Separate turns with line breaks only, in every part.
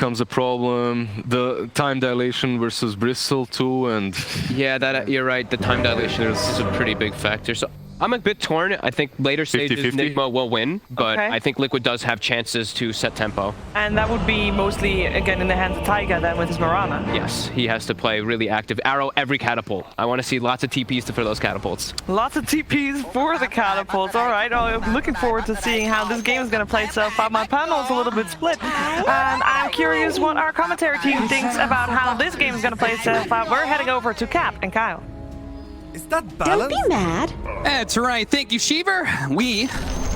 becomes a problem. The time dilation versus Bristol too, and
yeah, that you're right. The time dilation is a pretty big factor. So I'm a bit torn. I think later stages
50-50.
Nigma will win, but
Okay.
I think Liquid does have chances to set tempo.
And that would be mostly, again, in the hands of Taiga then with his Mirana.
Yes, he has to play really active. Arrow every catapult. I want to see lots of TPs for those catapults.
Lots of TPs for the catapults. All right, I'm looking forward to seeing how this game is going to play itself out. My panel is a little bit split, and I'm curious what our commentary team thinks about how this game is going to play itself out. We're heading over to Cap and Kyle.
Is that
Don't
balance?
be mad.
That's right. Thank you, Sheever. We,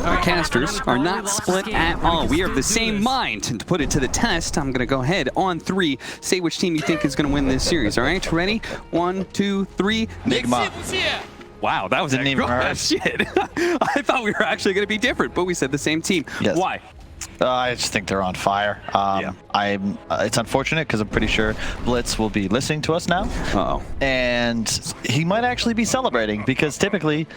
our casters, are not split at all. We are of the same mind. And to put it to the test, I'm going to go ahead on 3. Say which team you think is going to win this series. All right? Ready? 1, 2, 3.
Nigma.
Wow, that was
Didn't even hurt.
shit. I thought we were actually going to be different, but we said the same team.
Yes.
Why?
I just think they're on fire.
Yeah.
It's unfortunate because I'm pretty sure Blitz will be listening to us now.
Uh-oh.
And he might actually be celebrating because typically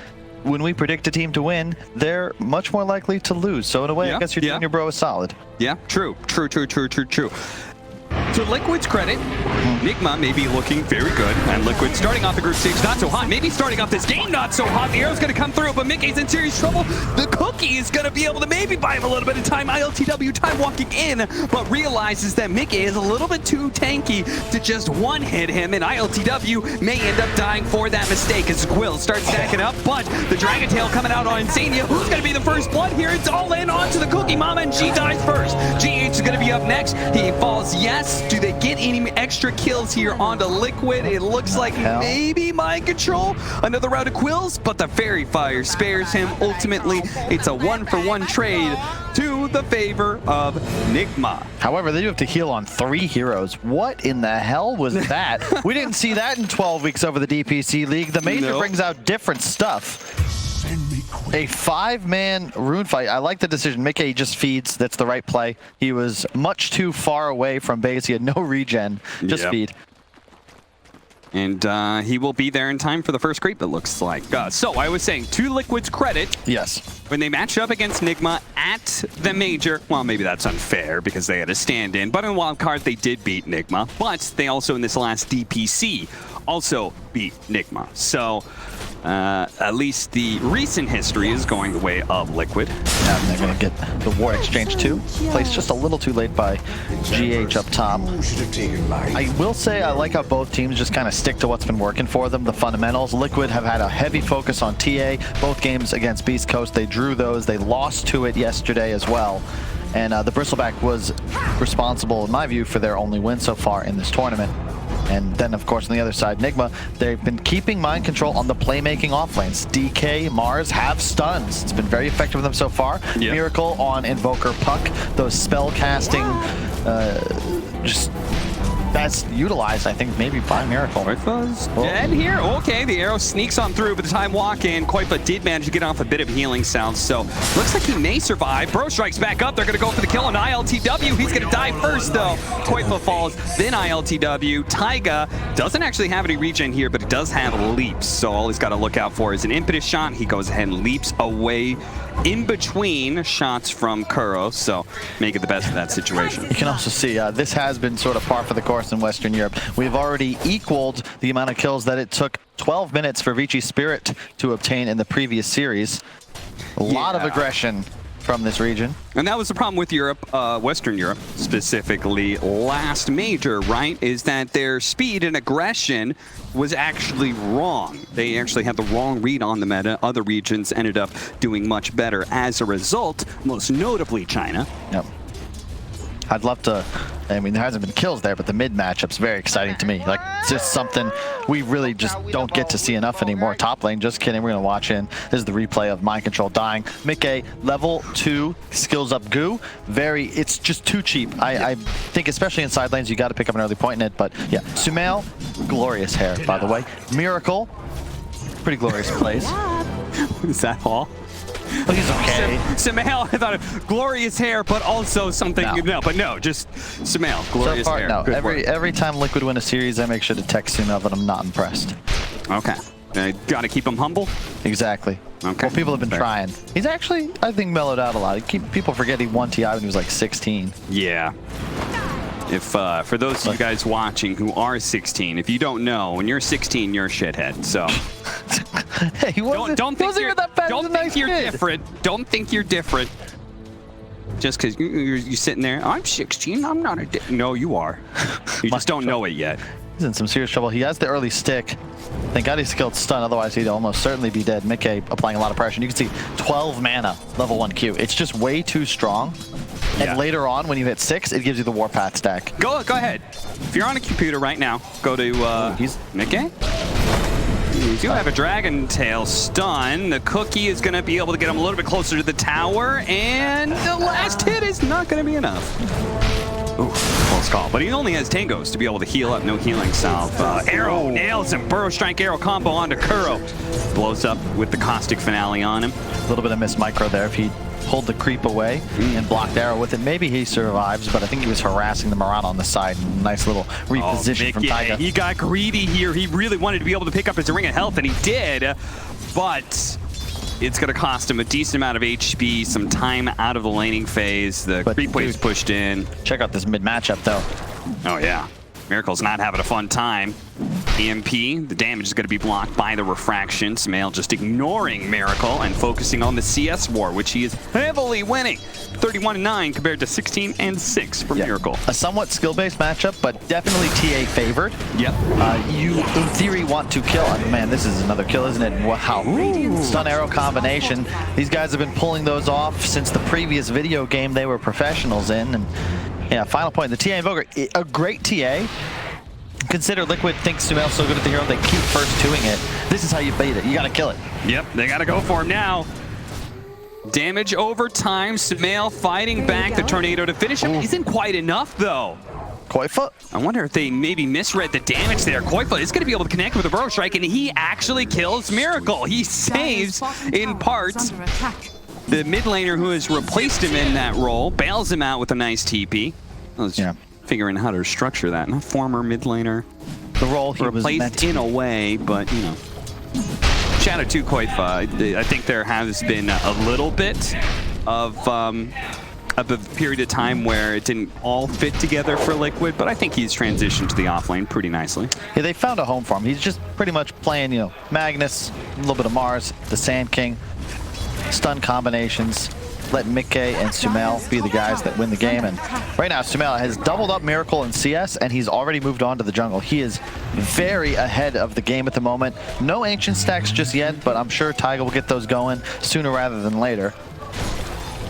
when we predict a team to win, they're much more likely to lose. So in a way,
Yeah,
I guess you're
yeah.
doing your bro is solid.
Yeah, true. To Liquid's credit, Nigma may be looking very good, and Liquid starting off the group stage not so hot. Maybe starting off this game not so hot. The arrow's going to come through, but Mickey's in serious trouble. The cookie is going to be able to maybe buy him a little bit of time. iLTW time walking in, but realizes that Mickey is a little bit too tanky to just one-hit him, and iLTW may end up dying for that mistake as Quill starts stacking up, but the Dragon Tail coming out on Insania. Who's going to be the first blood here? It's all in onto the Cookie Mama, and she dies first. GH is going to be up next. He falls, yes. Do they get any extra kills here onto Liquid? It looks like maybe Mind Control. Another round of Quills, but the Fairy Fire spares him. Ultimately, it's a 1-for-1 trade to the favor of Nigma.
However, they do have to heal on 3 heroes. What in the hell was that? We didn't see that in 12 weeks over the DPC League. The Major brings out different stuff. A 5-man rune fight. I like the decision. Mickey just feeds. That's the right play. He was much too far away from base. He had no regen. Just feed.
And he will be there in time for the first creep, it looks like. So I was saying, to Liquid's credit,
yes,
when they matched up against Nigma at the Major, well, maybe that's unfair because they had a stand-in, but in Wildcard, they did beat Nigma. But they also, in this last DPC, also beat Nigma. So at least the recent history is going the way of Liquid.
And they're going to get the War Exchange too. Placed just a little too late by GH up top. I will say I like how both teams just kind of stick to what's been working for them, the fundamentals. Liquid have had a heavy focus on TA. Both games against Beast Coast, they drew those. They lost to it yesterday as well. And the Bristleback was responsible, in my view, for their only win so far in this tournament. And then, of course, on the other side, Nigma, they've been keeping mind control on the playmaking off lanes. DK, Mars have stuns. It's been very effective for them so far.
Yeah.
Miracle on Invoker Puck. Those spell casting, just that's utilized, I think, maybe by Miracle.
Koifa's dead here? Okay, the arrow sneaks on through, but the time walk in, Koifa did manage to get off a bit of healing sounds, so looks like he may survive. Bro strikes back up. They're going to go for the kill on iLTW. He's going to die first, though. Koifa falls, then iLTW. Taiga doesn't actually have any regen here, but it does have leaps, so all he's got to look out for is an impetus shot. He goes ahead and leaps away in between shots from Kuro, so make it the best of that situation.
You can also see this has been sort of par for the course in Western Europe. We've already equaled the amount of kills that it took 12 minutes for Vici Spirit to obtain in the previous series. A lot of aggression from this region.
And that was the problem with Europe, Western Europe, specifically last Major, right? Is that their speed and aggression was actually wrong. They actually had the wrong read on the meta. Other regions ended up doing much better as a result, most notably China.
Yep. I'd love to, I mean, there hasn't been kills there, but the mid matchup's very exciting to me. Like, it's just something we really just don't get to see enough anymore. Top lane, just kidding, we're gonna watch in. This is the replay of Mind Control dying. Mickey, level 2, skills up goo. It's just too cheap. I think especially in side lanes, you gotta pick up an early point in it, but yeah. Sumail, glorious hair, by the way. Miracle, pretty glorious plays.
Is that all?
Well, he's okay.
Sumail, I thought of glorious hair, but also something, but no, just Sumail, glorious
so far,
hair.
no.
Good
Every time Liquid win a series, I make sure to text Sumail that I'm not impressed.
Okay. Got to keep him humble?
Exactly.
Okay.
Well, people have been trying. He's actually, I think, mellowed out a lot. People forget he won TI when he was like 16.
Yeah. If for those of you guys watching who are 16, if you don't know, when you're 16, you're a shithead. So
Hey, he wasn't,
don't think
wasn't
you're,
even that bad.
don't
He's a
think
nice
you're
kid.
different. Don't think you're different. Just because you're sitting there, I'm 16, I'm not a no, you are. You just don't know it yet.
He's in some serious trouble. He has the early stick. Thank God he skilled stun, otherwise he'd almost certainly be dead. Mickey applying a lot of pressure. And you can see 12 mana, level 1 Q. It's just way too strong. And
Yeah.
later on, when you hit 6, it gives you the Warpath stack.
Go ahead. If you're on a computer right now, go to
He's
Mickey. You do have a Dragon Tail stun. The cookie is going to be able to get him a little bit closer to the tower, and the last hit is not going to be enough. Ooh, close call. But he only has Tangos to be able to heal up. No healing salve. Arrow nails him. Burrow Strike Arrow combo onto Kuro. Blows up with the Caustic Finale on him.
a little bit of missed micro there. If he pulled the creep away and blocked arrow with it, maybe he survives, but I think he was harassing the Marana on the side. Nice little reposition from Taiga.
He got greedy here. He really wanted to be able to pick up his Ring of Health, and he did, but it's going to cost him a decent amount of HP, some time out of the laning phase. The
But
creep wave's pushed in.
Check out this mid matchup though.
Oh, yeah. Miracle's not having a fun time. EMP, the damage is going to be blocked by the refraction. Smail just ignoring Miracle and focusing on the CS war, which he is heavily winning. 31-9 compared to 16-6 for Miracle.
A somewhat skill-based matchup, but definitely TA favored.
Yep.
You, in theory, want to kill. Man, this is another kill, isn't it? Wow. Stun arrow combination. These guys have been pulling those off since the previous video game they were professionals in. And yeah, final point. The TA Invoker, a great TA. Consider Liquid thinks Sumail's so good at the hero, they keep first twoing it. This is how you bait it. You gotta kill it.
Yep, they gotta go for him now. Damage over time. Sumail fighting back the tornado to finish him. Isn't quite enough though.
Koifa?
I wonder if they maybe misread the damage there. Koifa is going to be able to connect with the Burrow Strike, and he actually kills Miracle. He saves in parts the mid laner who has replaced him in that role, bails him out with a nice TP. I was figuring how to structure that. Not former mid laner.
The role he was meant
Replaced
to
in a way, but you know. Shout out to Koifa. I think there has been a little bit of a period of time where it didn't all fit together for Liquid, but I think he's transitioned to the offlane pretty nicely.
Yeah, they found a home for him. He's just pretty much playing, you know, Magnus, a little bit of Mars, the Sand King, stun combinations, let Mickey and Sumail be the guys that win the game. And right now, Sumail has doubled up Miracle in CS, and he's already moved on to the jungle. He is very ahead of the game at the moment. No Ancient stacks just yet, but I'm sure Taiga will get those going sooner rather than later.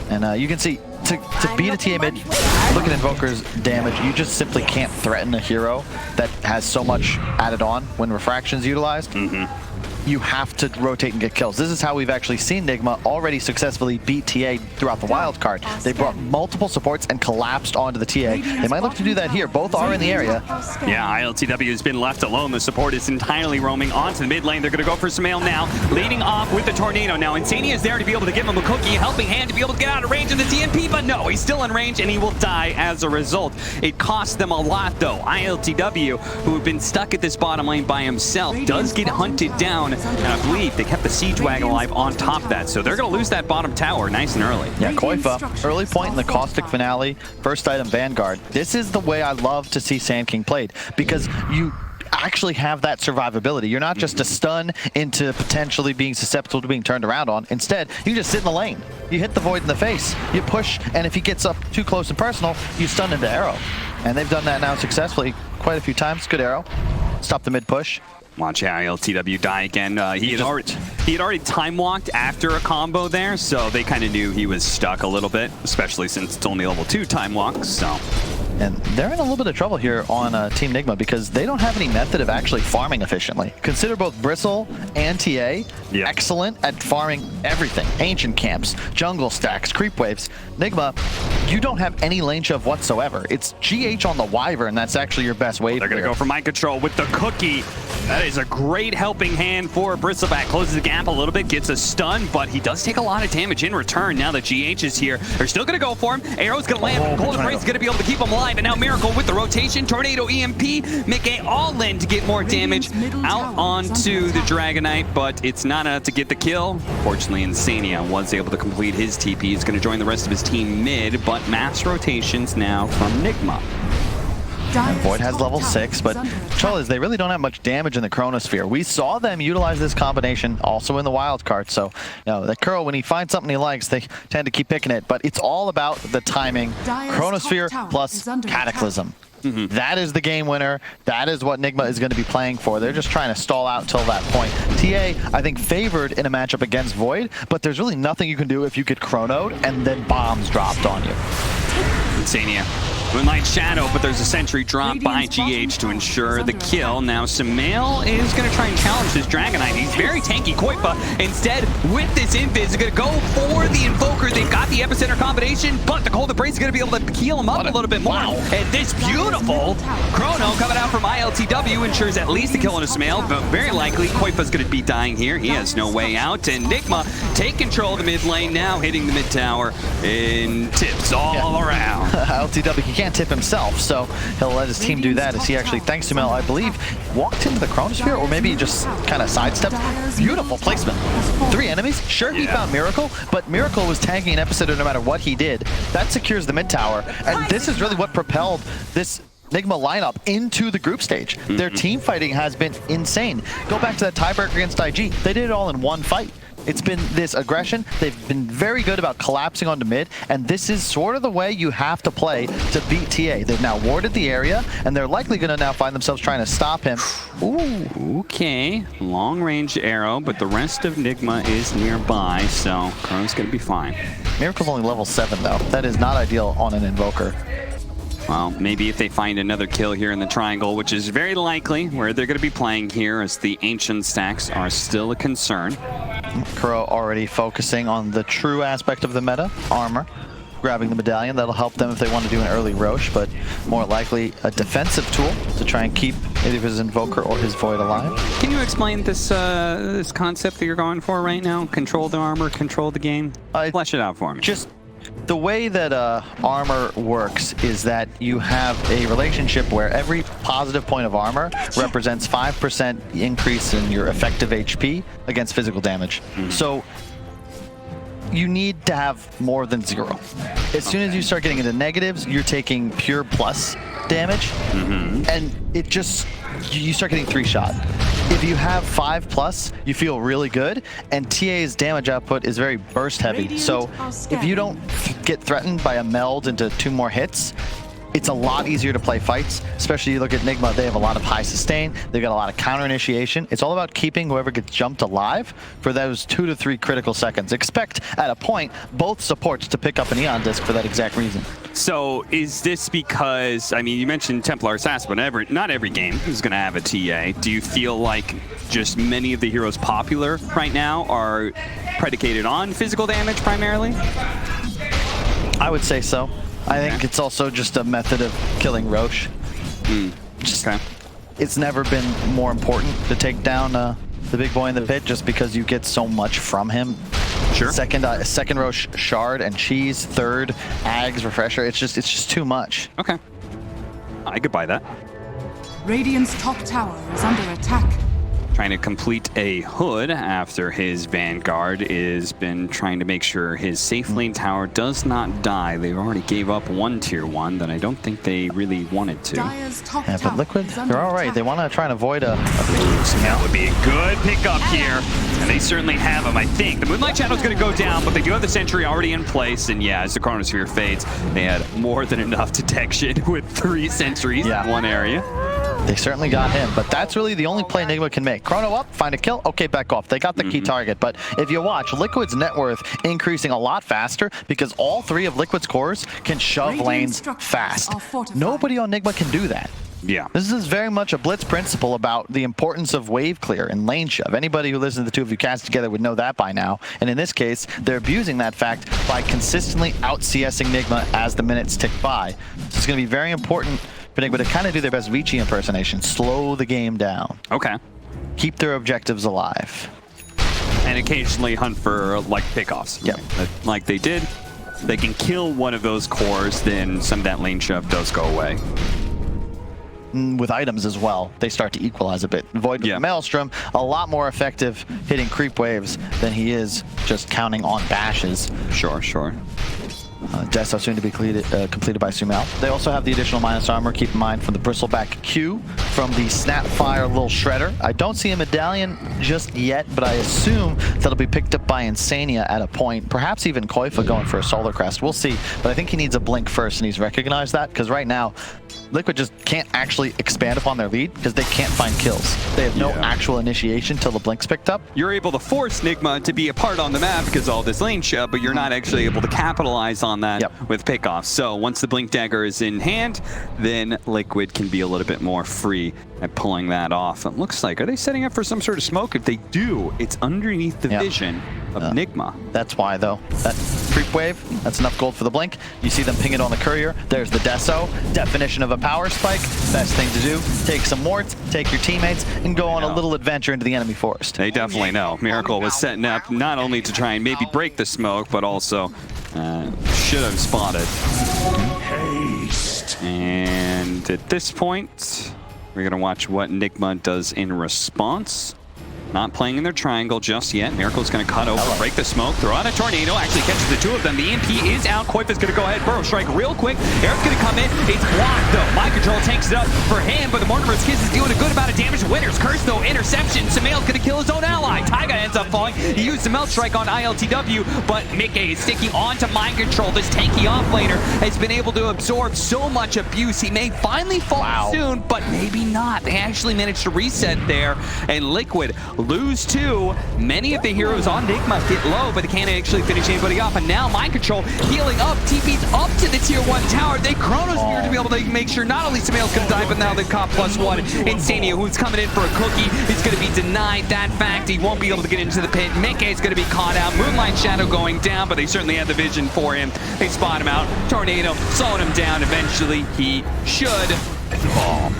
And you can see, to beat a TA mid, look at Invoker's damage. You just simply can't threaten a hero that has so much added on when Refraction's utilized. You have to rotate and get kills. This is how we've actually seen Nigma already successfully beat TA throughout the wild card. They brought multiple supports and collapsed onto the TA. They might look to do that here. Both are in the area.
Yeah, iLTW has been left alone. The support is entirely roaming onto the mid lane. They're going to go for Sumail now, leading off with the Tornado. Now, Insania is there to be able to give him a cookie, helping hand to be able to get out of range of the TMP, but no, he's still in range and he will die as a result. It costs them a lot, though. iLTW, who have been stuck at this bottom lane by himself, does get hunted down, and I believe they kept the Siege Wagon alive on top of that, so they're going to lose that bottom tower nice and early.
Yeah, Koifa, early point in the Caustic Finale, first item Vanguard. This is the way I love to see Sand King played, because you actually have that survivability. You're not just a stun into potentially being susceptible to being turned around on. Instead, you just sit in the lane. You hit the Void in the face, you push, and if he gets up too close and personal, you stun into arrow. And they've done that now successfully quite a few times. Good arrow. Stop the mid push.
Watch iLTW die again. He had already time walked after a combo there, so they kind of knew he was stuck a little bit, especially since it's only level 2 time walk. So.
And they're in a little bit of trouble here on Team Nigma because they don't have any method of actually farming efficiently. Consider both Bristle and TA excellent at farming everything. Ancient camps, jungle stacks, creep waves. Nigma, you don't have any lane shove whatsoever. It's GH on the Wyvern, that's actually your best wave.
They're going to go for mind control with the cookie. That is a great helping hand for Bristleback. Closes the gap a little bit, gets a stun, but he does take a lot of damage in return now that GH is here. They're still going to go for him. Arrow's going to land. Golden Race is going to be able to keep him alive. And now Miracle with the rotation. Tornado EMP. Mickey all in to get more damage out onto the Dragonite, but it's not enough to get the kill. Fortunately, Insania was able to complete his TP. He's going to join the rest of his team mid, but mass rotations now from Nigma.
And Void has level 6, but trouble is they really don't have much damage in the Chronosphere. We saw them utilize this combination also in the wild card, so the Curl, when he finds something he likes, they tend to keep picking it, but it's all about the timing. Chronosphere plus Cataclysm. That is the game winner. That is what Nigma is going to be playing for. They're just trying to stall out till that point. TA, I think, favored in a matchup against Void, but there's really nothing you can do if you get chronoed and then bombs dropped on you.
Insania. Moonlight Shadow, but there's a sentry drop by GH to ensure the kill. Now Sumail is going to try and challenge this Dragonite. He's very tanky. Koipa, instead, with this Invis, is going to go for the Invoker. They've got the Epicenter combination, but the Cold Embrace is going to be able to heal him up a little bit more. Wow. And this beautiful Chrono coming out from iLTW ensures at least a kill on a Sumail, but very likely Koipa's going to be dying here. He has no way out, and Nigma take control of the mid lane now, hitting the mid tower in tips all around.
LTW, he can't tip himself, so he'll let his team do that as he actually, thanks to Mel, I believe, walked into the Chronosphere, or maybe just kind of sidestepped. Beautiful placement. 3 enemies. Sure, he found Miracle, but Miracle was tanking an Epicenter no matter what he did. That secures the mid tower, and this is really what propelled this Nigma lineup into the group stage. Their team fighting has been insane. Go back to that tiebreaker against IG. They did it all in one fight. It's been this aggression. They've been very good about collapsing onto mid, and this is sort of the way you have to play to beat TA. They've now warded the area, and they're likely going to now find themselves trying to stop him.
Ooh. Okay, long-range arrow, but the rest of Nigma is nearby, so Chrono's going to be fine.
Miracle's only level 7, though. That is not ideal on an Invoker.
Well, maybe if they find another kill here in the triangle, which is very likely where they're going to be playing here, as the ancient stacks are still a concern.
Kuro already focusing on the true aspect of the meta, armor. Grabbing the medallion, that'll help them if they want to do an early Roche, but more likely a defensive tool to try and keep either his Invoker or his Void alive.
Can you explain this this concept that you're going for right now? Control the armor, control the game? Flesh it out for me.
Just the way that armor works is that you have a relationship where every positive point of armor represents 5% increase in your effective HP against physical damage. So you need to have more than 0. As soon as you start getting into negatives, you're taking pure plus damage, and it just, you start getting 3-shot. If you have 5+, you feel really good, and TA's damage output is very burst heavy. So if you don't get threatened by a meld into 2 more hits, it's a lot easier to play fights, especially you look at Nigma, they have a lot of high sustain, they've got a lot of counter initiation. It's all about keeping whoever gets jumped alive for those 2 to 3 critical seconds. Expect at a point both supports to pick up an Eon Disc for that exact reason.
So is this because, I mean, you mentioned Templar Assassin, but not every game is going to have a TA. Do you feel like just many of the heroes popular right now are predicated on physical damage primarily?
I would say so. I think it's also just a method of killing Roche. It's never been more important to take down the big boy in the pit just because you get so much from him.
Sure.
Second Roche shard and cheese, third Ags refresher. It's just too much.
Okay. I could buy that.
Radiant's top tower is under attack.
Trying to complete a hood after his Vanguard has been trying to make sure his safe lane tower does not die. They've already gave up 1 tier 1 that I don't think they really wanted to.
Yeah, but Liquid, they're all right. They want to try and avoid a
that would be a good pickup here. And they certainly have him, I think. The Moonlight Shadow's going to go down, but they do have the Sentry already in place. And yeah, as the Chronosphere fades, they had more than enough detection with 3 sentries in one area.
They certainly got him, but that's really the only play Nigma can make. Chrono up, find a kill, okay, back off. They got the key target, but if you watch, Liquid's net worth increasing a lot faster because all 3 of Liquid's cores can shove lanes fast. Nobody on Nigma can do that.
Yeah.
This is very much a blitz principle about the importance of wave clear and lane shove. Anybody who listens to the 2 of you cast together would know that by now. And in this case, they're abusing that fact by consistently out-CSing Nigma as the minutes tick by. So it's going to be very important for Nigma to kind of do their best Vici impersonation. Slow the game down.
Okay.
Keep their objectives alive.
And occasionally hunt for, like, pickoffs.
Yep.
Like they did. They can kill one of those cores, then some of that lane shove does go away.
With items as well, they start to equalize a bit. Void with Maelstrom, a lot more effective hitting creep waves than he is just counting on bashes.
Sure.
Deso soon to be completed by Sumail. They also have the additional minus armor, keep in mind, from the Bristleback Q, from the Snapfire little shredder. I don't see a medallion just yet, but I assume that'll be picked up by Insania at a point. Perhaps even Koifa going for a Solar Crest. We'll see, but I think he needs a blink first, and he's recognized that, because right now, Liquid just can't actually expand upon their lead because they can't find kills. They have no actual initiation till the blink's picked up.
You're able to force Nigma to be a part on the map because all this lane shove, but you're not actually able to capitalize on that with pickoffs. So once the Blink Dagger is in hand, then Liquid can be a little bit more free at pulling that off. It looks like, are they setting up for some sort of smoke? If they do, it's underneath the vision of Nigma.
That's why, though. That creep wave, that's enough gold for the blink. You see them ping it on the courier. There's the Deso. Definition of a power spike. Best thing to do, take some warts, take your teammates, and go on a little adventure into the enemy forest.
They definitely know. Miracle was setting up not only to try and maybe break the smoke, but also should have spotted. And at this point, we're going to watch what Nigma does in response. Not playing in their triangle just yet. Miracle's going to cut over, break the smoke, throw out a tornado, actually catches the two of them. The EMP is out. Koifa's going to go ahead, burrow strike real quick. Eric's going to come in. It's blocked, though. Mind Control takes it up for him, but the Mortimer's Kiss is doing a good amount of damage. Winner's Curse, though, interception. Sumail's going to kill his own ally. Taiga ends up falling. He used the Melt Strike on iLTW, but Mickey is sticking onto Mind Control. This tanky offlaner has been able to absorb so much abuse. He may finally fall soon, but maybe not. They actually managed to reset there, and Liquid lose two. Many of the heroes on Nigma get low, but they can't actually finish anybody off. And now Mind Control healing up, TP's up to the tier 1 tower. They Chronosphere to be able to make sure not only Sumail's gonna die, but now they've caught +1. Insania, who's coming in for a cookie, is gonna be denied that fact. He won't be able to get into the pit. Mickey's gonna be caught out. Moonlight Shadow going down, but they certainly had the vision for him. They spot him out. Tornado slowing him down. Eventually, he should fall.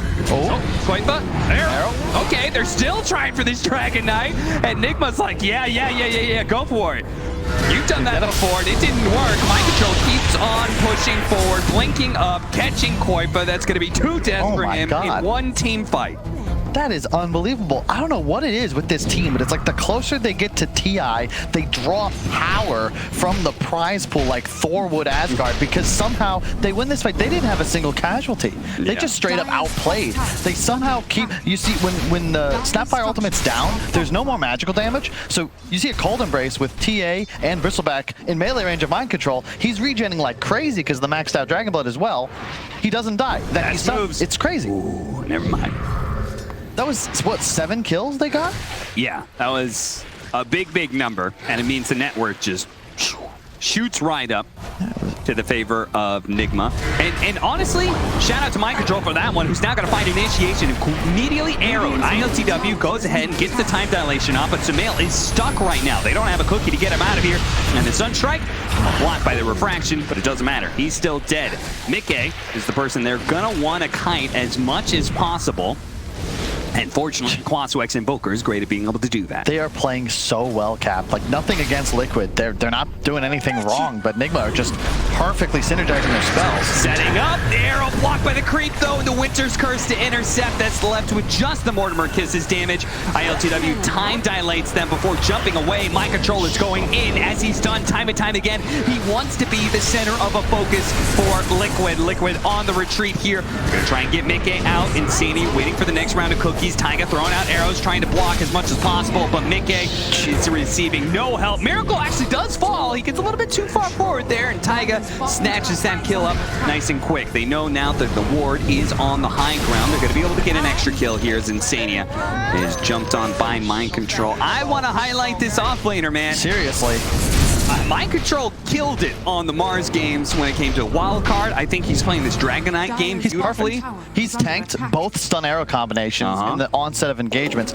Koifa, arrow. Okay, they're still trying for this Dragon Knight, and Nigma's like, yeah, go for it. You've done that before, and it didn't work. Mind Control keeps on pushing forward, blinking up, catching Koifa. That's going to be 2 deaths for him in one team fight.
That is unbelievable. I don't know what it is with this team, but it's like the closer they get to TI, they draw power from the prize pool like Thor would Asgard, because somehow they win this fight. They didn't have a single casualty. They just straight up outplayed. They somehow keep, you see, when the Snapfire ultimate's down, there's no more magical damage. So you see a Cold Embrace with TA and Bristleback in melee range of Mind Control. He's regenning like crazy because of the maxed out Dragon Blood as well. He doesn't die. Then he moves. It's crazy.
Ooh, never mind.
That was, what, 7 kills they got?
Yeah, that was a big number, and it means the net worth just shoots right up to the favor of Nigma. And honestly, shout out to Mind Control for that one, who's now going to find initiation. Immediately arrowed. iLTW goes ahead and gets the time dilation off, but Sumail is stuck right now. They don't have a cookie to get him out of here. And the Sunstrike, blocked by the refraction, but it doesn't matter. He's still dead. Mickey is the person they're going to want to kite as much as possible. And fortunately, Quasuex Invoker is great at being able to do that.
They are playing so well, Cap. Like, nothing against Liquid. They're not doing anything wrong, but Nigma are just perfectly synergizing their spells.
Setting up, the arrow blocked by the creep, though. The Winter's Curse to intercept. That's left with just the Mortimer Kisses damage. iLTW time dilates them before jumping away. Mind Control is going in, as he's done time and time again. He wants to be the center of a focus for Liquid. Liquid on the retreat here. They're going to try and get Mickey out. Insania waiting for the next round of cookies. Taiga throwing out arrows, trying to block as much as possible, but Mickey is receiving no help. Miracle actually does fall. He gets a little bit too far forward there, and Taiga snatches that kill up nice and quick. They know now that the ward is on the high ground. They're going to be able to get an extra kill here as Insania is jumped on by Mind Control. I want to highlight this offlaner, man.
Seriously.
Mind Control killed it on the Mars games when it came to wild card. I think he's playing this Dragon Knight game beautifully.
He's tanked both stun arrow combinations in the onset of engagements.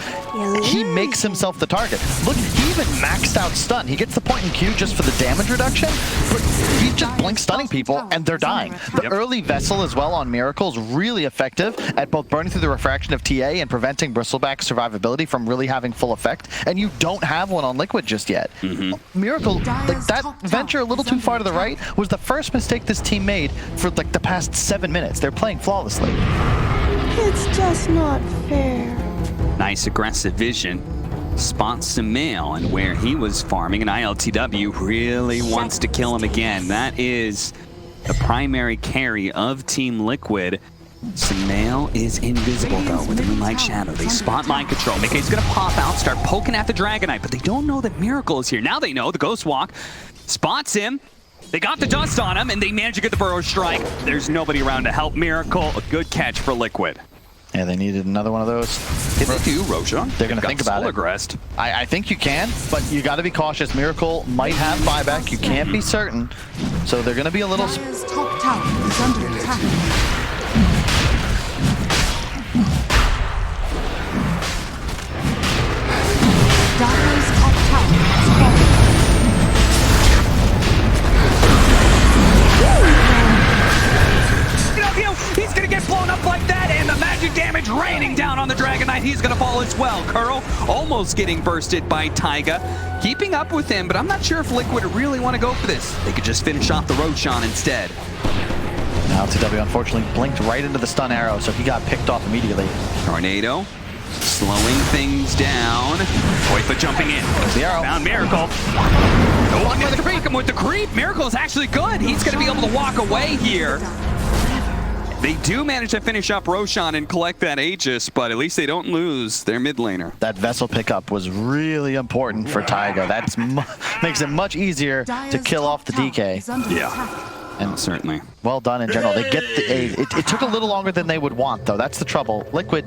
He makes himself the target. Look, he even maxed out stun. He gets the point in Q just for the damage reduction, but he's just blink stunning people and they're dying. The early Vessel as well on Miracle is really effective at both burning through the refraction of TA and preventing Bristleback's survivability from really having full effect, and you don't have one on Liquid just yet. Miracle, like that venture a little too far to the right was the first mistake this team made for like the past 7 minutes. They're playing flawlessly.
It's just not fair.
Nice aggressive vision. spots Sumail and where he was farming, and iLTW really wants to kill him again. That is the primary carry of Team Liquid. Sumail is invisible though with the Moonlight Shadow. They spot mind control. Mickey's gonna pop out, start poking at the Dragonite, but they don't know that Miracle is here. Now they know. The Ghost Walk spots him. They got the dust on him and they manage to get the Burrow Strike. There's nobody around to help Miracle. A good catch for Liquid.
Yeah, they needed another one of those.
Did they do Roshan?
They're going to think about it. I think you can, but you got to be cautious. Miracle might have buyback. You can't be certain. So they're going to be a little...
Dire's top tower is under attack. Dire's top tower is falling.
He's gonna get blown up like that, and the magic damage raining down on the Dragonite. He's gonna fall as well. Kuro almost getting bursted by Taiga. Keeping up with him, but I'm not sure if Liquid really want to go for this. They could just finish off the Roshan instead.
Now iLTW unfortunately blinked right into the stun arrow, so he got picked off immediately.
Tornado slowing things down. Koifa jumping in.
The arrow.
Found Miracle. Oh, I'm gonna break him with the creep. Miracle is actually good. He's gonna be able to walk away here. They do manage to finish up Roshan and collect that Aegis, but at least they don't lose their mid laner.
That vessel pickup was really important for Taiga. That makes it much easier to kill off the DK.
Yeah. And certainly.
Well done in general. They get the aid. It took a little longer than they would want, though. That's the trouble. Liquid,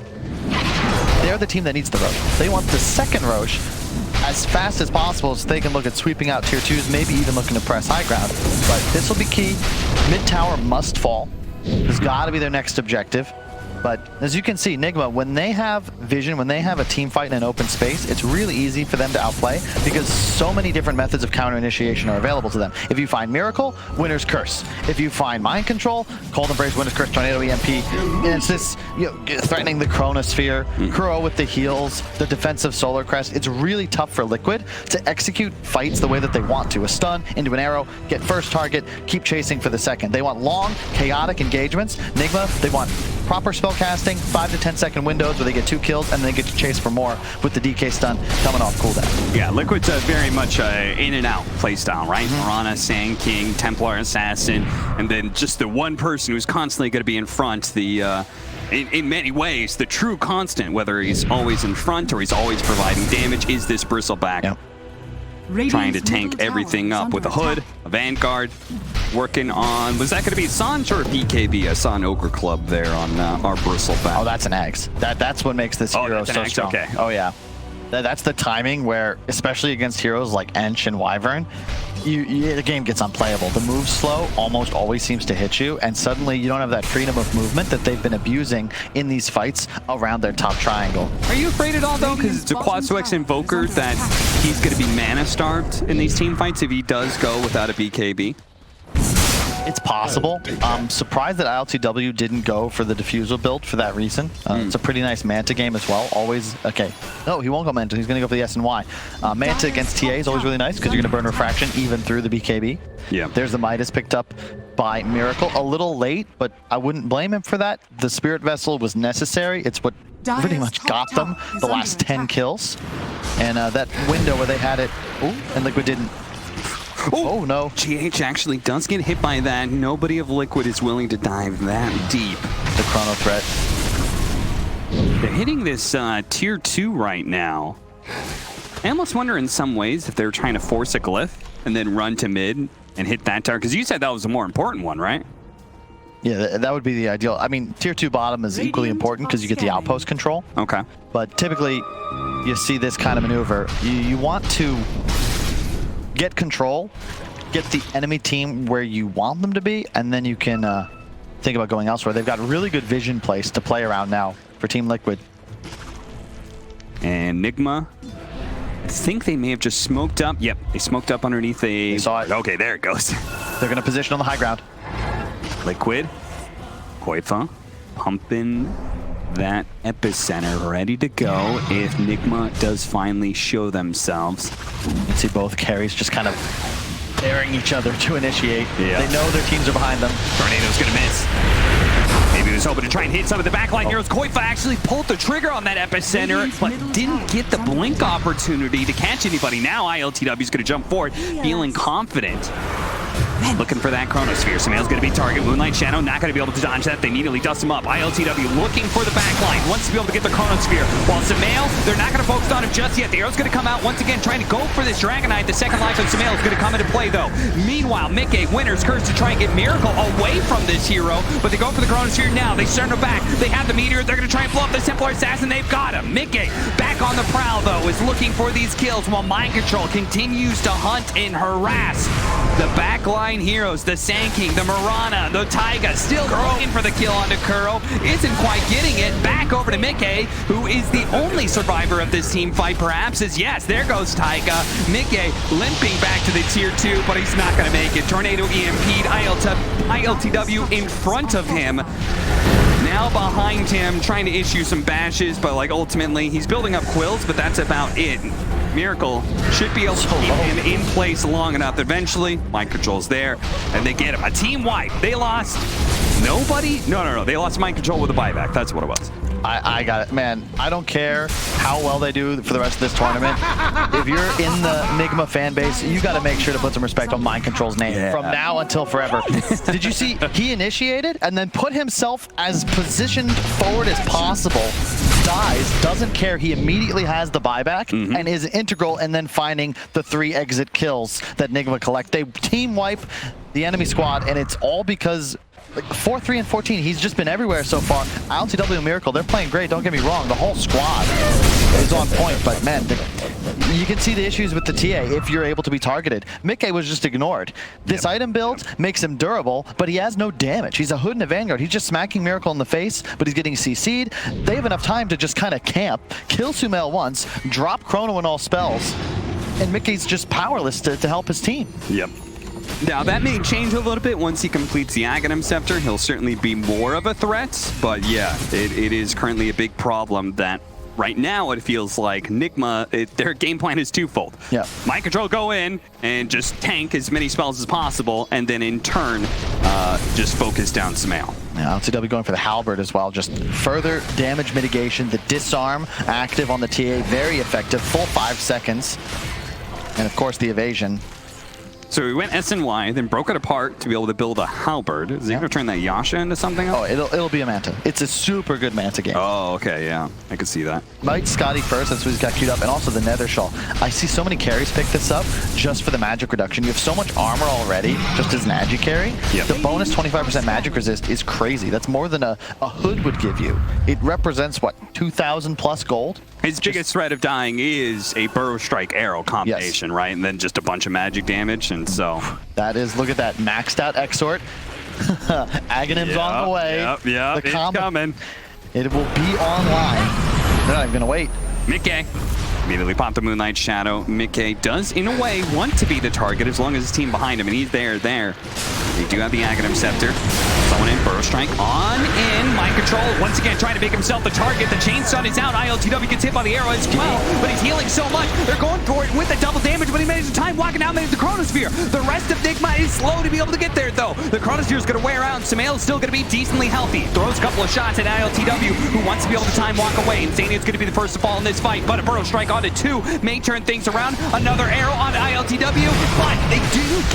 they're the team that needs the Roche. They want the second Roche as fast as possible so they can look at sweeping out tier 2s, maybe even looking to press high ground. But this will be key. Mid tower must fall. It's got to be their next objective. But as you can see, Nigma, when they have vision, when they have a team fight in an open space, it's really easy for them to outplay because so many different methods of counter initiation are available to them. If you find Miracle, Winner's Curse. If you find Mind Control, Cold Embrace, Winner's Curse, Tornado EMP. And it's this, threatening the Chronosphere, Kuro with the heals, the defensive Solar Crest. It's really tough for Liquid to execute fights the way that they want to. A stun into an arrow, get first target, keep chasing for the second. They want long, chaotic engagements. Nigma, they want proper spell casting, 5 to 10 second windows where they get 2 kills and then they get to chase for more with the DK stun coming off cooldown.
Yeah, Liquid's very much in and out playstyle, right? Mirana, Sand King, Templar Assassin, and then just the one person who's constantly going to be in front, the in many ways, the true constant, whether he's always in front or he's always providing damage, is this Bristleback.
Yep.
Trying to tank everything up with a Hood, a Vanguard, working on, was that going to be Sanj or BKB? I saw an Ogre Club there on our Bristleback.
Oh, that's an Axe. That's what makes this hero so strong.
Okay.
Oh, yeah. That's the timing where, especially against heroes like Ench and Wyvern, the game gets unplayable. The move slow almost always seems to hit you, and suddenly you don't have that freedom of movement that they've been abusing in these fights around their top triangle.
Are you afraid at all, though? Because it's a Quad X Invoker that he's going to be mana starved in these team fights if he does go without a BKB.
It's possible. I'm surprised that iLTW didn't go for the Diffusal build for that reason. It's a pretty nice Manta game as well. Always, okay. No, he won't go Manta. He's going to go for the S and Y. Manta against TA is always really nice because you're going to burn Refraction even through the BKB. Yeah. There's the Midas picked up by Miracle. A little late, but I wouldn't blame him for that. The Spirit Vessel was necessary. It's what pretty much got them the last 10 kills. And that window where they had it, and Liquid didn't. Oh no.
GH actually does get hit by that. Nobody of Liquid is willing to dive that deep.
The chrono threat.
They're hitting this tier 2 right now. I almost wonder in some ways if they're trying to force a glyph and then run to mid and hit that tower. Because you said that was the more important one, right?
Yeah, that would be the ideal. I mean, tier 2 bottom is equally important because you get the outpost control.
Okay.
But typically, you see this kind of maneuver. You want to get control, get the enemy team where you want them to be, and then you can think about going elsewhere. They've got really good vision place to play around now for Team Liquid.
And Nigma, I think they may have just smoked up. Yep, they smoked up underneath a...
They saw it.
Okay, there it goes.
They're going to position on the high ground.
Liquid, Koifa, pumping that epicenter, ready to go if Nigma does finally show themselves.
You can see both carries just kind of daring each other to initiate. Yeah. They know their teams are behind them.
Tornado's gonna miss. Maybe he was hoping to try and hit some of the backline heroes. Koifa actually pulled the trigger on that epicenter, but didn't get the blink opportunity to catch anybody. Now iLTW is going to jump forward, feeling confident. Looking for that Chronosphere. Samael's going to be target. Moonlight Shadow not going to be able to dodge that. They immediately dust him up. iLTW looking for the backline. Wants to be able to get the Chronosphere. While Samael, they're not going to focus on him just yet. The arrow's going to come out once again, trying to go for this Dragonite. The second life of Samael is going to come into play, though. Meanwhile, Mickey, Winner's Curse to try and get Miracle away from this hero, but they go for the Chronosphere now. They send him back. They have the Meteor. They're going to try and blow up the Templar Assassin. They've got him. Mickey, back on the prowl, though, is looking for these kills while Mind Control continues to hunt and harass the backline heroes, the Sand King, the Mirana, the Taiga, still going for the kill onto Kuro. Isn't quite getting it. Back over to Mickey, who is the only survivor of this team fight, perhaps, is yes, there goes Taiga. Mickey limping back to the tier 2, but he's not going to make it. Tornado EMP'd, iLTW in front of him. Now behind him, trying to issue some bashes, but like ultimately, he's building up quills, but that's about it. Miracle should be able to keep him in place long enough that eventually Mind Control's there, and they get him. A team wipe. They lost nobody? No. They lost Mind Control with a buyback. That's what it was.
I got it, man. I don't care how well they do for the rest of this tournament. If you're in the Nigma fan base, you got to make sure to put some respect on Mind Control's name from now until forever. Did you see? He initiated and then put himself as positioned forward as possible. Dies, doesn't care. He immediately has the buyback and is integral in then finding the 3 exit kills that Nigma collect. They team wipe the enemy squad, and it's all because. Like 4-3 and 14, he's just been everywhere so far. iLTW and Miracle, they're playing great, don't get me wrong. The whole squad is on point, but man, you can see the issues with the TA if you're able to be targeted. Mickey was just ignored. This item build makes him durable, but he has no damage. He's a Hood and a Vanguard. He's just smacking Miracle in the face, but he's getting CC'd. They have enough time to just kind of camp, kill Sumail once, drop Chrono and all spells, and Mickey's just powerless to help his team.
Yep. Now, that may change a little bit once he completes the Aghanim Scepter. He'll certainly be more of a threat, but yeah, it is currently a big problem that right now it feels like Nigma, their game plan is twofold.
Yeah.
Mind Control go in and just tank as many spells as possible, and then in turn, just focus down Samael.
Now, iLTW going for the Halberd as well. Just further damage mitigation. The disarm active on the TA, very effective, full 5 seconds. And of course, the evasion.
So we went SNY, then broke it apart to be able to build a Halberd. Is he going to turn that Yasha into something else?
Oh, it'll be a Manta. It's a super good Manta game.
Oh, okay, yeah. I could see that.
Might Scotty first, that's what he's got queued up, and also the Nether Shawl. I see so many carries pick this up just for the magic reduction. You have so much armor already, just as an agi carry.
Yep.
The bonus 25% magic resist is crazy. That's more than a Hood would give you. It represents, what, 2,000 plus gold?
His biggest threat of dying is a Burrow Strike Arrow combination, right? And then just a bunch of magic damage, and so...
That is, look at that, maxed out Exort. Aghanim's on the way.
Yep, it's coming.
It will be online. They're not even going to wait.
Mickey immediately popped the Moonlight Shadow. Mickey does, in a way, want to be the target as long as his team behind him, and he's there. They do have the Aghanim Scepter. Someone in, Burrow Strike on in. Mind Control, once again, trying to make himself the target. The Chain Stun is out. iLTW gets hit by the arrow as well, but he's healing so much. They're going for it with the double damage, but he managed to time walking out, managed the Chronosphere. The rest of Nigma is slow to be able to get there, though. The Chronosphere is going to wear out. Samael is still going to be decently healthy. Throws a couple of shots at iLTW, who wants to be able to time walk away. Insania's going to be the first to fall in this fight, but a Burrow Strike onto 2 may turn things around. Another arrow onto iLTW, but they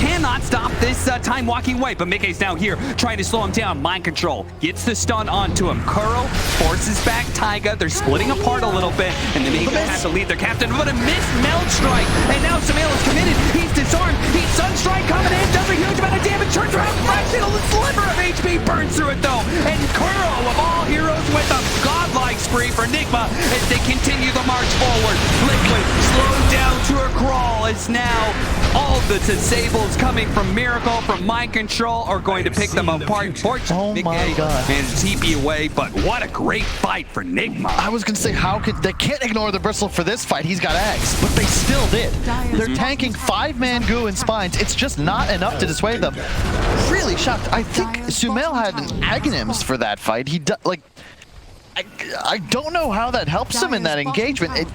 cannot stop this time walking away. But Mickey's now here, trying to slow him down. Mind Control gets the stun onto him. Kuro forces back Taiga. They're splitting apart a little bit, and the Nigma have to leave their captain. But a missed Meld Strike, and now Samael is committed. He's disarmed. He's Sunstrike coming in, does a huge amount of damage, turns around, fractional sliver of HP, burns through it though. And Kuro, of all heroes, with a godlike spree for Nigma as they continue the march forward. Liquid slowed down to a crawl as now all the disables coming from Miracle, from Mind Control, are going to pick them apart.
Oh my god.
And TP away, but what a great fight for Nigma.
I was going to say, how could they can't ignore the Bristle for this fight. He's got Axe, but they still did. They're tanking 5-man goo and spines. It's just not enough to dissuade them. Really shocked. I think Sumail had an Aghanims for that fight. I don't know how that helps him in that engagement.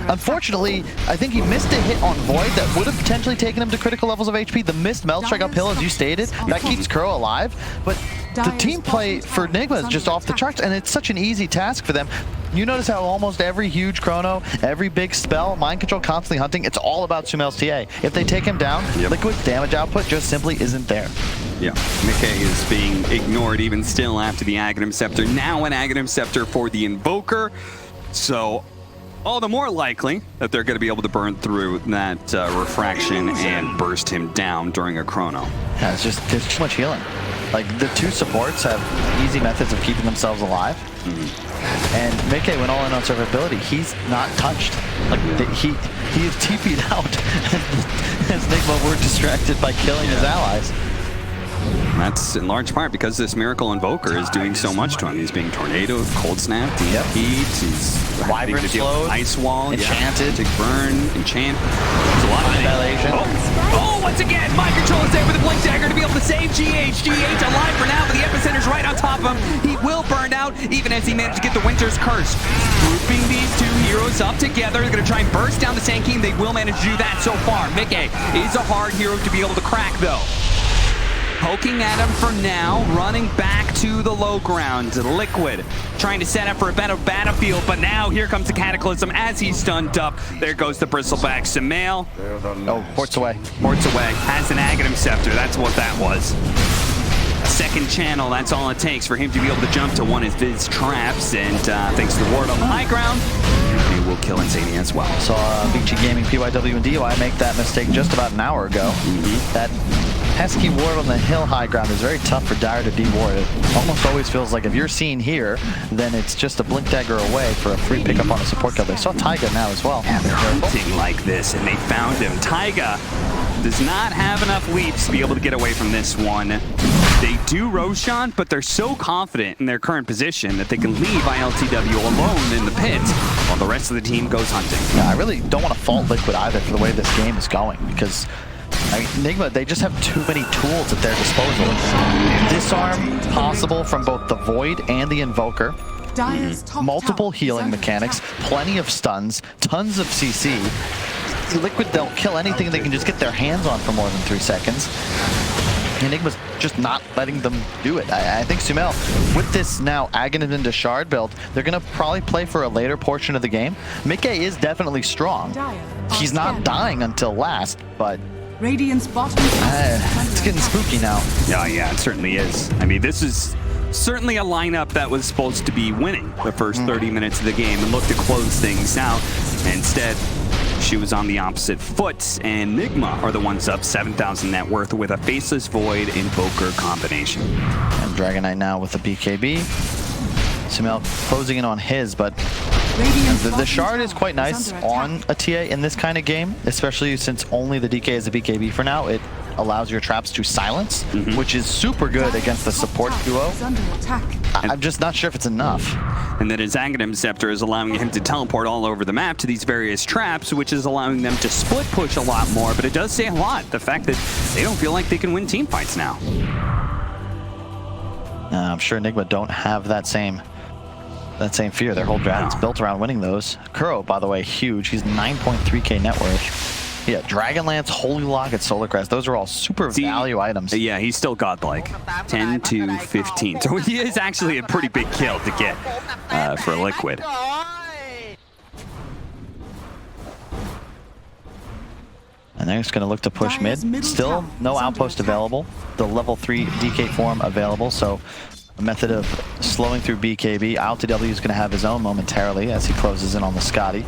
Unfortunately, I think he missed a hit on Void that would have potentially taken him to critical levels of HP. The missed Meld Strike uphill, as you stated, that keeps Kuro alive. But the team play for Nigma is just off the charts, and it's such an easy task for them. You notice how almost every huge chrono, every big spell, mind control, constantly hunting, it's all about Sumail's TA. If they take him down, Liquid's damage output just simply isn't there.
Yeah, Mickey is being ignored even still after the Aghanim Scepter. Now an Aghanim Scepter for the Invoker. So all the more likely that they're going to be able to burn through that refraction and burst him down during a chrono.
Yeah, it's just, there's too much healing. Like, the two supports have easy methods of keeping themselves alive. And Mickey went all in on survivability. He's not touched. Like, he is TP'd out as Nigma were distracted by killing his allies.
That's in large part because this Miracle Invoker is doing so much to him. He's being tornadoed, cold snap, heat, he's having to deal with ice wall,
enchanted,
burn, enchant. There's a lot of
dilation.
Oh, once again, mind control is there with the Blink Dagger to be able to save GH. GH alive for now, but the Epicenter's right on top of him. He will burn out, even as he managed to get the Winter's Curse. Grouping these two heroes up together, they're going to try and burst down the Sand King. They will manage to do that so far. Mickey is a hard hero to be able to crack, though. Poking at him for now, running back to the low ground. Liquid trying to set up for a better battlefield, but now here comes the Cataclysm as he's stunned up. There goes the Bristleback. Sumail.
Oh, ports away.
Ports away. Has an Aghanim Scepter. That's what that was. A second channel, that's all it takes for him to be able to jump to one of his traps, and thanks to the ward on the high ground, he will kill Insania as well.
Saw BG Gaming, PYW, and DOI make that mistake just about an hour ago. That pesky ward on the hill high ground is very tough for Dire to de-ward. It almost always feels like if you're seen here, then it's just a Blink Dagger away for a free pickup on a support kill. They saw Taiga now as well.
And they're hunting like this, and they found him. Taiga does not have enough leaps to be able to get away from this one. They do Roshan, but they're so confident in their current position that they can leave iLTW alone in the pit while the rest of the team goes hunting.
Yeah, I really don't want to fault Liquid either for the way this game is going, because I mean, Nigma, they just have too many tools at their disposal. Disarm possible from both the Void and the Invoker. Multiple healing mechanics, plenty of stuns, tons of CC. Liquid, they'll kill anything they can just get their hands on for more than 3 seconds. Enigma's just not letting them do it. I think Sumail, with this now Aghanim into Shard build, they're going to probably play for a later portion of the game. Mickey is definitely strong. He's not dying until last, but
Radiant's bottom
it's getting spooky now.
Yeah, it certainly is. I mean, this is certainly a lineup that was supposed to be winning the first 30 minutes of the game and look to close things out. Instead, she was on the opposite foot, and Nigma are the ones up 7,000 net worth with a Faceless Void Invoker combination.
And Dragon Knight now with the BKB. Sumail closing in on his, but the Shard is quite nice on a TA in this kind of game, especially since only the DK is a BKB for now. It allows your traps to silence, which is super good against the support duo. I'm just not sure if it's enough.
And then his Aghanim Scepter is allowing him to teleport all over the map to these various traps, which is allowing them to split push a lot more, but it does say a lot, the fact that they don't feel like they can win team fights now.
I'm sure Nigma don't have that same fear. Their whole draft is built around winning those. Kuro, by the way, huge. He's 9.3k net worth. Yeah, Dragonlance, Holy Lock, and Solar Crest. Those are all super value items.
Yeah, he's still godlike. 10 to 15. So he is actually a pretty big kill to get for Liquid.
And they're just going to look to push mid. Still no outpost available. The level 3 DK form available, so a method of slowing through BKB. iLTW is going to have his own momentarily as he closes in on the Scotty.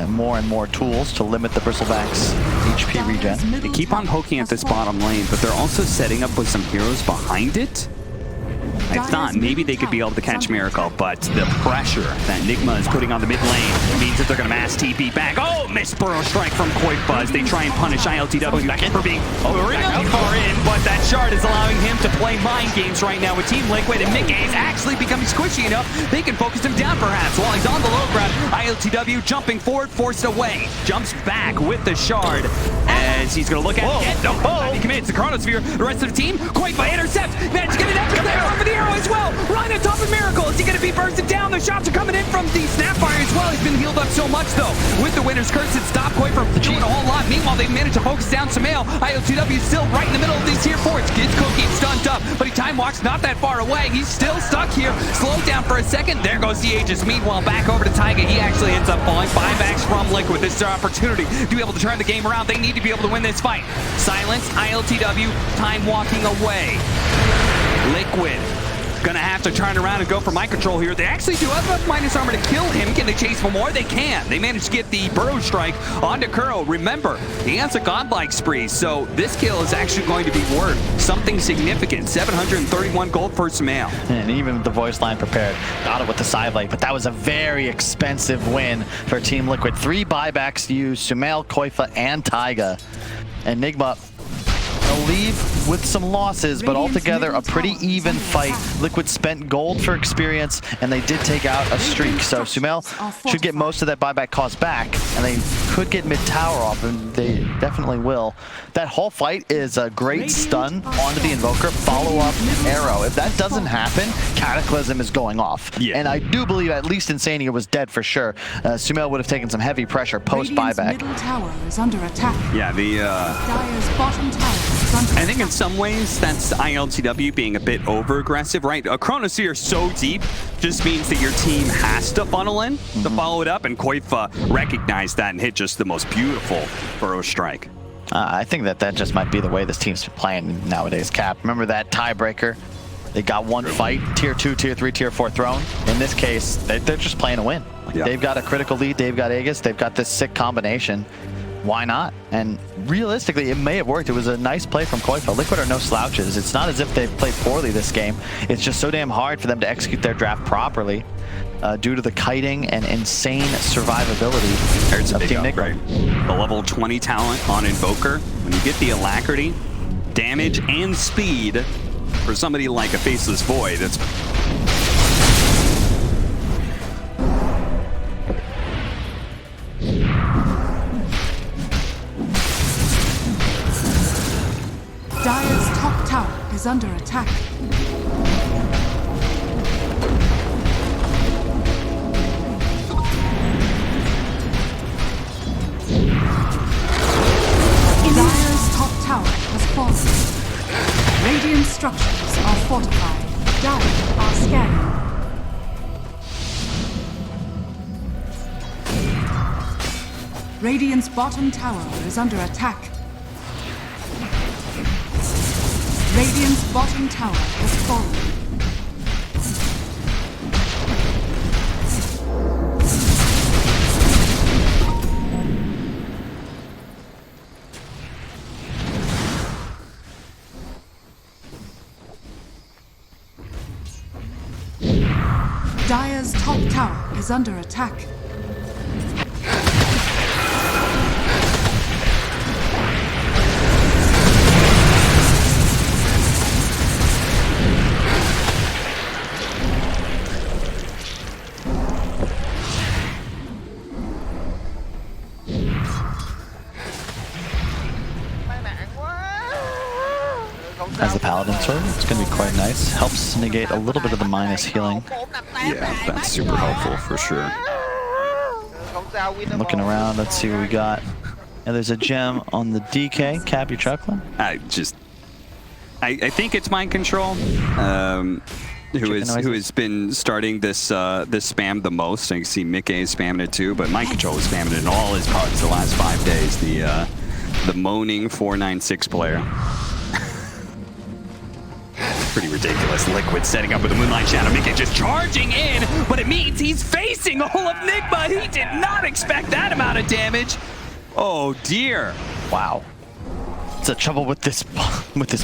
More and more tools to limit the Bristleback's HP regen.
They keep on poking at this bottom lane, but they're also setting up with some heroes behind it. I thought maybe they could be able to catch Miracle, but the pressure that Nigma is putting on the mid lane means that they're going to mass TP back. Oh, missed Burrow Strike from Quake Buzz. They try and punish iLTW for being really far in, but that Shard is allowing him to play mind games right now with Team Liquid, and Mickey is actually becoming squishy enough they can focus him down perhaps while he's on the low ground. iLTW jumping forward, forced away, jumps back with the Shard as he's going to look at it. He commits the Chronosphere. The rest of the team, Quake by intercept, managed to get an epic there over the arrow as well. Right on top of Miracle. Is he going to be bursted down? The shots are coming in from the Snapfire as well. He's been healed up so much though. With the winner's curse, it stopped Koi from doing a whole lot. Meanwhile, they managed to focus down Sumail. iLTW still right in the middle of these tier 4s. Gets Cookie stunned up, but he time walks not that far away. He's still stuck here. Slowed down for a second. There goes the Aegis. Meanwhile, back over to Taiga. He actually ends up falling. Buybacks from Liquid. This is their opportunity to be able to turn the game around. They need to be able to win this fight. Silence, iLTW, time walking away. Liquid gonna have to turn around and go for mind control here. They actually do have enough minus armor to kill him. Can they chase for more? They can. They managed to get the burrow strike onto Kuro. Remember, he has a godlike spree, so this kill is actually going to be worth something significant. 731 gold for Sumail.
And even with the voice line prepared, got it with the side light, but that was a very expensive win for Team Liquid. 3 buybacks used, Sumail, Koifa, and Taiga. And Nigma will leave with some losses, but altogether a pretty even fight. Liquid spent gold for experience, and they did take out a streak. So Sumail should get most of that buyback cost back, and they could get mid-tower off, and they definitely will. That whole fight is a great stun onto the Invoker, follow-up arrow. If that doesn't happen, Cataclysm is going off. Yeah. And I do believe at least Insania was dead for sure. Sumail would have taken some heavy pressure post-buyback.
Middle tower is under attack.
Yeah,
Dire's bottom tower is under
I think in some ways that's iLTW being a bit over-aggressive, right? A Chronosphere so deep just means that your team has to funnel in to follow it up, and Koifa recognized that and hit just the most beautiful burrow strike.
I think that just might be the way this team's playing nowadays, Cap. Remember that tiebreaker? They got one fight, tier 2, tier 3, tier 4 throne. In this case, they're just playing to win. They've got a critical lead, they've got Aegis, they've got this sick combination. Why not? And realistically, it may have worked. It was a nice play from Koifa. Liquid are no slouches. It's not as if they've played poorly this game. It's just so damn hard for them to execute their draft properly due to the kiting and insane survivability
There's a
of
big
Team Nigma.
upgrade. The level 20 talent on Invoker, when you get the alacrity, damage, and speed for somebody like a Faceless Void, it's
Dire's top tower is under attack. Dire's top tower has fallen. Radiant structures are fortified. Dire are scanning. Radiant's bottom tower is under attack. Radiant's bottom tower has fallen. Dire's top tower is under attack.
As the Paladin Sword, it's going to be quite nice. Helps negate a little bit of the minus healing.
yeah, that's super helpful for sure.
Looking around, let's see what we got. And there's a gem on the DK. Cap, you chuckling?
I think it's mind control. Who has been starting this this spam the most? I can see Mickey is spamming it too, but mind control is spamming it in all his cards the last 5 days. The moaning 496 player. Pretty ridiculous. Liquid setting up with a Moonlight Shadow. Mickey just charging in, but it means he's facing all of Nigma. He did not expect that amount of damage. Oh dear.
Wow. It's a trouble with this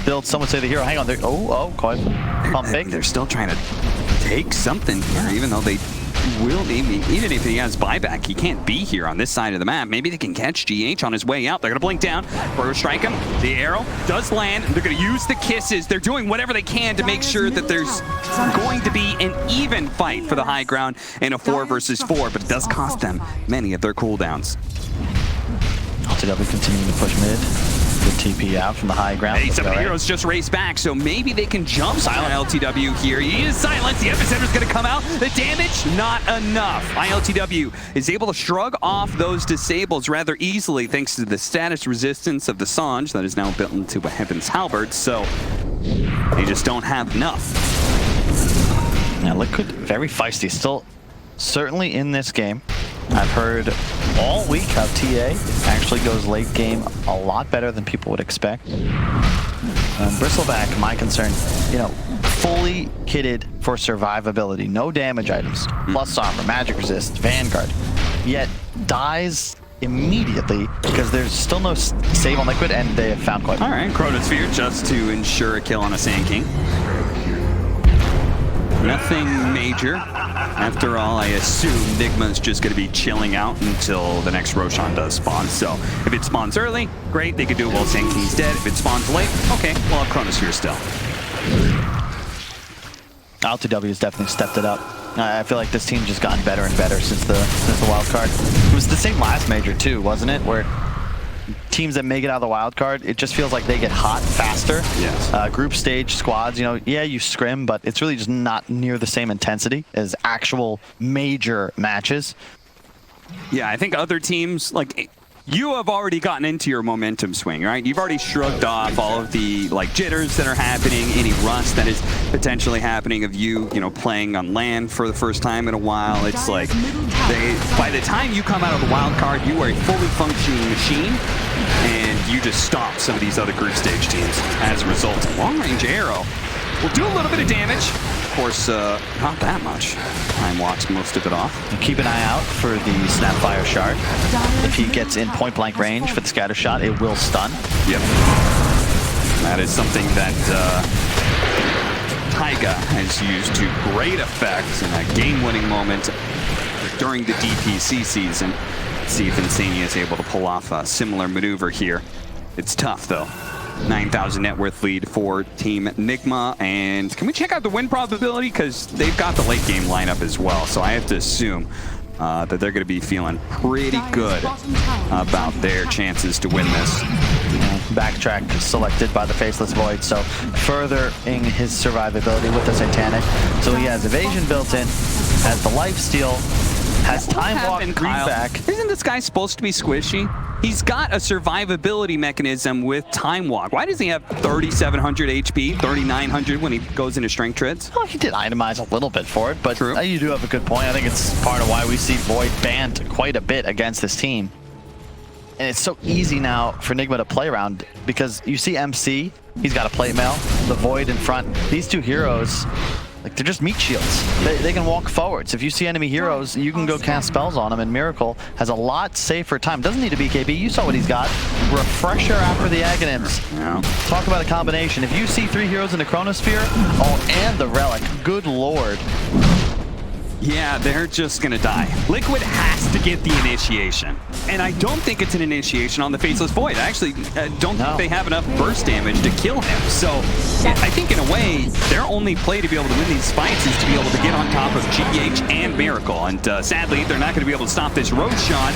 build. Someone say the hero. Hang on. Koifa. Pump fake.
They're still trying to take something here, even though they will need me. Even if he has buyback, he can't be here on this side of the map. Maybe they can catch GH on his way out. They're going to blink down. Burrow strike him. The arrow does land. They're going to use the kisses. They're doing whatever they can to make sure that there's going to be an even fight for the high ground in a 4 versus 4, but it does cost them many of their cooldowns.
iLTW continuing to push mid. Good TP out from the high ground.
Hey, some of the heroes just race back, so maybe they can jump iLTW here. He is silenced. The epicenter's going to come out. The damage, not enough. iLTW is able to shrug off those disables rather easily thanks to the status resistance of the Sange that is now built into a Heaven's Halberd, so they just don't have enough.
Now, Liquid, very feisty. Still, certainly in this game. I've heard all week how TA actually goes late game a lot better than people would expect. Bristleback, my concern, you know, fully kitted for survivability. No damage items, plus armor, magic resist, Vanguard. Yet dies immediately because there's still no save on Liquid and they have found quite.
All right, Chronosphere just to ensure a kill on a Sand King. Nothing major. After all, I assume Nigma's just going to be chilling out until the next Roshan does spawn. So if it spawns early, great, they could do it while Sand King's dead. If it spawns late, okay, well, Chronosphere still.
iLTW has definitely stepped it up. I feel like this team's just gotten better and better since the wild card. It was the same last major too, wasn't it? Where teams that make it out of the wild card, it just feels like they get hot faster.
Yes.
Group stage squads, you know, yeah, you scrim, but it's really just not near the same intensity as actual major matches.
Yeah, I think other teams, like, you have already gotten into your momentum swing, right? You've already shrugged off all of the like jitters that are happening, any rust that is potentially happening of you know, playing on land for the first time in a while. It's like by the time you come out of the wild card, you are a fully functioning machine, and you just stop some of these other group stage teams as a result. Long range arrow will do a little bit of damage. Of course, not that much. Time walks most of it off.
And keep an eye out for the Snapfire Shard. If he gets in point-blank range for the scatter shot, it will stun.
Yep. That is something that Taiga has used to great effect in that game-winning moment during the DPC season. Let's see if Insania is able to pull off a similar maneuver here. It's tough, though. 9,000 net worth lead for Team Nigma, and can we check out the win probability? Because they've got the late game lineup as well, so I have to assume that they're going to be feeling pretty good about their chances to win this.
Backtrack selected by the Faceless Void, so furthering his survivability with the Satanic. So he has evasion built in, has the lifesteal, has time walk, back.
Isn't this guy supposed to be squishy? He's got a survivability mechanism with time walk. Why does he have 3,700 HP, 3,900 when he goes into strength treads?
Well, he did itemize a little bit for it, but
True.
You do have a good point. I think it's part of why we see Void banned quite a bit against this team. And it's so easy now for Nigma to play around because you see MC, he's got a plate mail, the Void in front. These two heroes, like, they're just meat shields. They can walk forwards. If you see enemy heroes, you can go cast spells on them, and Miracle has a lot safer time. Doesn't need to be KB. You saw what he's got. Refresher after the Aghanims.
Yeah.
Talk about a combination. If you see 3 heroes in the Chronosphere, oh, and the Relic, good lord.
Yeah, they're just gonna die. Liquid has to get the initiation. And I don't think it's an initiation on the Faceless Void. I actually don't think they have enough burst damage to kill him. So I think in a way, their only play to be able to win these fights is to be able to get on top of GH and Miracle. And sadly, they're not gonna be able to stop this Roshan.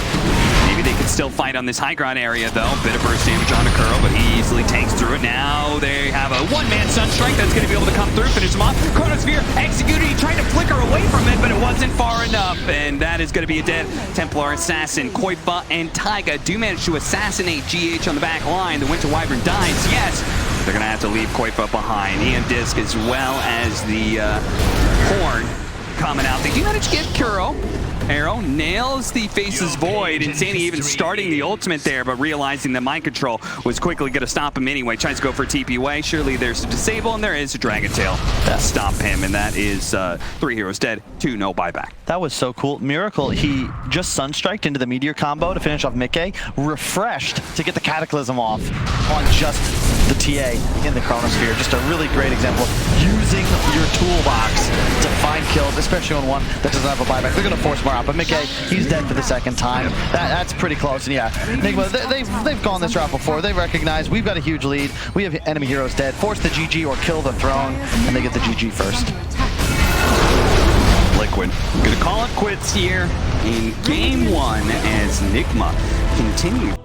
Maybe they can still fight on this high ground area though. Bit of burst damage on Akuro, but he easily tanks through it. Now they have a one-man Sunstrike that's gonna be able to come through, finish him off. Chronosphere executed, he tried to flicker away from it, but it wasn't far enough, and that is going to be a dead Templar Assassin. Koifa and Taiga do manage to assassinate GH on the back line. The Winter Wyvern dies, yes. They're going to have to leave Koifa behind. Ian Disc as well as the Horn coming out. They do manage to get Kuro. Arrow nails the Faceless Void. Insania even starting the ultimate there, but realizing that mind control was quickly going to stop him anyway. Tries to go for a TP way. Surely there's a disable, and there is a Dragon Tail to stop him, and that is 3 heroes dead, 2 no buyback.
That was so cool. Miracle, he just Sunstriked into the Meteor combo to finish off Mickey, refreshed to get the Cataclysm off on just the TA in the Chronosphere. Just a really great example of using your toolbox to find kills, especially on one that doesn't have a buyback. They're going to force more out, but Mickey, he's dead for the second time. That's pretty close, and yeah, Nigma, they've gone this route before. They recognize we've got a huge lead. We have enemy heroes dead. Force the GG or kill the throne, and they get the GG first.
Liquid gonna call it quits here in game 1 as Nigma continue